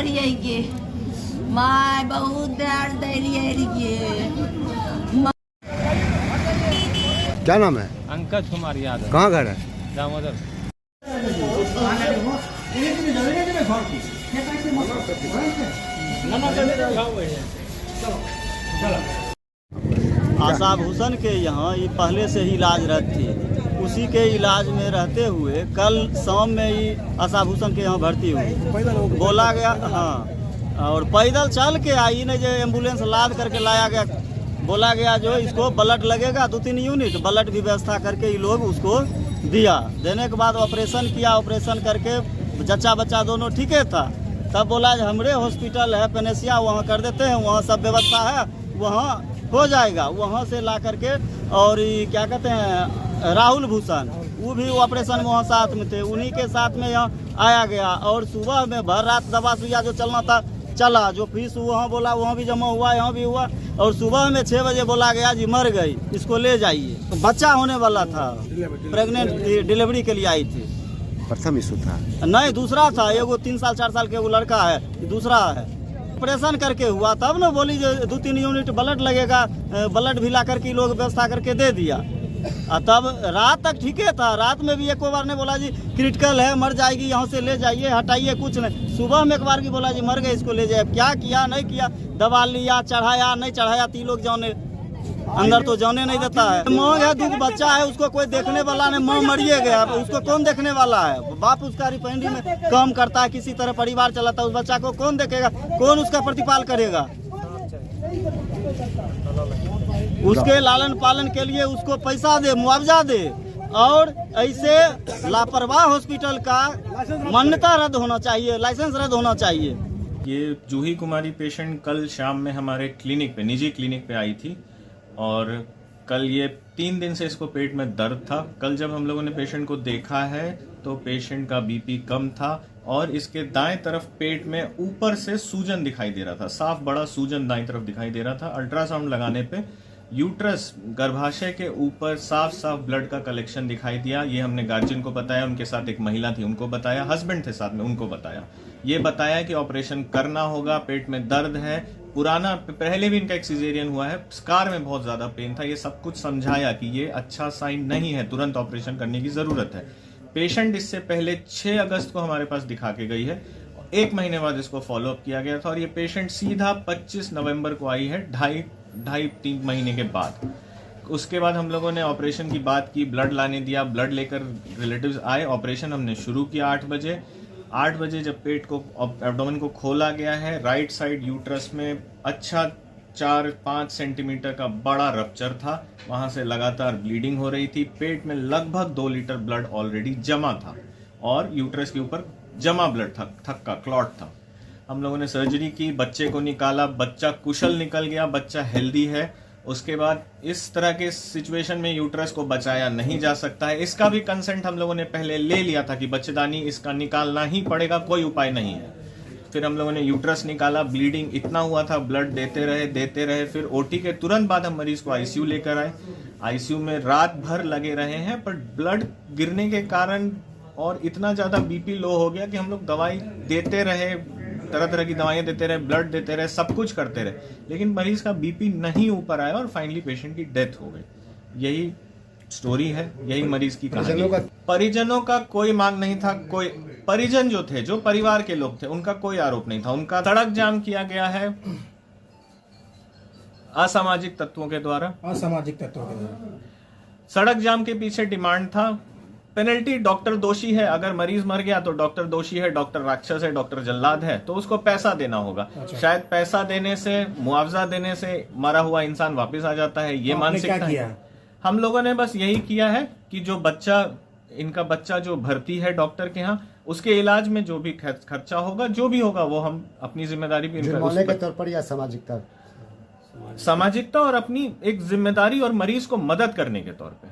लिए के माय बहुत दर्द दिलिए क्या नाम है? अंकज कुमार यादव। कहाँ घर है? दामोदर। आशा भूषण के यहाँ ये पहले से ही इलाजरत थी। उसी के इलाज में रहते हुए कल शाम में ही आशा भूषण के यहाँ भर्ती हुई। बोला गया हाँ, और पैदल चल के आई ने जो एम्बुलेंस लाद करके लाया गया। बोला गया जो इसको ब्लड लगेगा 2-3 यूनिट ब्लड की व्यवस्था करके ये लोग उसको दिया। देने के बाद ऑपरेशन किया। ऑपरेशन करके जच्चा बच्चा दोनों ठीक था। तब बोला हमरे हॉस्पिटल है पेनेसिया, वहाँ कर देते हैं, वहाँ सब व्यवस्था है, वहाँ हो जाएगा। वहाँ से ला करके और क्या कहते हैं राहुल भूषण, वो भी ऑपरेशन में वहाँ साथ में थे, उन्हीं के साथ में यहाँ आया गया। और सुबह में भर रात दवा सुइया जो चलना था चला, जो फीस वहाँ बोला वहाँ भी जमा हुआ, यहाँ भी हुआ। और सुबह में 6 बजे बोला गया जी मर गई, इसको ले जाइए। तो बच्चा होने वाला था, प्रेग्नेंट थी, डिलीवरी के लिए आई थी। प्रथम इशू था? नहीं, दूसरा था। एगो 3 साल 4 साल के वो लड़का है, दूसरा है। ऑपरेशन करके हुआ तब ना बोली जो 2-3 यूनिट ब्लड लगेगा, ब्लड भी ला करके लोग व्यवस्था करके दे दिया। तब रात तक ठीक था। रात में भी एक बार ने बोला जी क्रिटिकल है, मर जाएगी, यहाँ से ले जाइए, हटाइए, कुछ नहीं। सुबह में एक बार की बोला जी मर गए, इसको ले जाए। क्या किया नहीं किया, दवा लिया, चढ़ाया नहीं चढ़ाया, 3 लोग जाने अंदर तो जाने नहीं देता है। माँ है, 2 बच्चा है, उसको कोई देखने वाला नहीं। माँ मरिए गया, उसको कौन देखने वाला है? बाप उसका रिफाइनरी में काम करता है, किसी तरह परिवार चलाता है। उस बच्चा को कौन देखेगा, कौन उसका प्रतिपाल करेगा? उसके लालन पालन के लिए उसको पैसा दे, मुआवजा दे। और ऐसे लापरवाह हॉस्पिटल का मान्यता रद्द होना चाहिए, लाइसेंस रद्द होना चाहिए। ये जूही कुमारी पेशेंट कल शाम में हमारे क्लिनिक पे, निजी क्लिनिक पे आई थी। और कल ये 3 दिन से इसको पेट में दर्द था। कल जब हम लोगों ने पेशेंट को देखा है तो पेशेंट का बीपी कम था और इसके दाएं तरफ पेट में ऊपर से सूजन दिखाई दे रहा था, साफ बड़ा सूजन दाएं तरफ दिखाई दे रहा था। अल्ट्रासाउंड लगाने पे यूट्रस गर्भाशय के ऊपर साफ साफ ब्लड का कलेक्शन दिखाई दिया। ये हमने गार्जियन को बताया, उनके साथ एक महिला थी उनको बताया, हस्बैंड थे साथ में उनको बताया। ये बताया कि ऑपरेशन करना होगा, पेट में दर्द है, पुराना पहले भी इनका एक सिजेरियन हुआ है, स्कार में बहुत ज्यादा पेन था। ये सब कुछ समझाया कि ये अच्छा साइन नहीं है, तुरंत ऑपरेशन करने की जरूरत है। पेशेंट इससे पहले 6 अगस्त को हमारे पास दिखा के गई है, 1 महीने बाद इसको फॉलोअप किया गया था। और ये पेशेंट सीधा 25 नवंबर को आई है, 2.5-3 महीने के बाद। उसके बाद हम लोगों ने ऑपरेशन की बात की, ब्लड लाने दिया, ब्लड लेकर रिलेटिव्स आए। ऑपरेशन हमने शुरू किया 8 बजे। 8 बजे जब पेट को, एब्डोमेन को खोला गया है, राइट साइड यूट्रस में अच्छा 4-5 सेंटीमीटर का बड़ा रप्चर था, वहां से लगातार ब्लीडिंग हो रही थी। पेट में लगभग 2 लीटर ब्लड ऑलरेडी जमा था और यूट्रस के ऊपर जमा ब्लड था, थक्का क्लॉट था। हम लोगों ने सर्जरी की, बच्चे को निकाला, बच्चा कुशल निकल गया, बच्चा हेल्दी है। उसके बाद इस तरह के सिचुएशन में यूट्रस को बचाया नहीं जा सकता है। इसका भी कंसेंट हम लोगों ने पहले ले लिया था कि बच्चेदानी इसका निकालना ही पड़ेगा, कोई उपाय नहीं है। फिर हम लोगों ने यूट्रस निकाला, ब्लीडिंग इतना हुआ था, ब्लड देते रहे। फिर ओटी के तुरंत बाद हम मरीज को आईसीयू लेकर आए। आईसीयू में रात भर लगे रहे हैं, पर ब्लड गिरने के कारण और इतना ज्यादा बीपी लो हो गया कि हम लोग दवाई देते रहे, तरह तरह की दवाइयां देते रहे, ब्लड देते रहे, सब कुछ करते रहे, लेकिन मरीज का बीपी नहीं ऊपर आया और फाइनली पेशेंट की डेथ हो गई। यही स्टोरी है, यही मरीज की कहानी। परिजनों का कोई मांग नहीं था। कोई परिजन जो थे, जो परिवार के लोग थे, उनका कोई आरोप नहीं था। उनका सड़क जाम किया गया है असामाजिक तत्वों के द्वारा। सड़क जाम के पीछे डिमांड था पेनल्टी, डॉक्टर दोषी है, अगर मरीज मर गया तो डॉक्टर दोषी है, डॉक्टर राक्षस है, डॉक्टर जल्लाद है, तो उसको पैसा देना होगा। शायद पैसा देने से, मुआवजा देने से मरा हुआ इंसान वापस आ जाता है, ये मानसिकता है। हम लोगों ने बस यही किया है कि जो बच्चा, इनका बच्चा जो भर्ती है डॉक्टर के यहाँ, उसके इलाज में जो भी खर्चा होगा, जो भी होगा, वो हम अपनी जिम्मेदारी पे के तौर पर या सामाजिकता और अपनी एक जिम्मेदारी और मरीज को मदद करने के तौर पे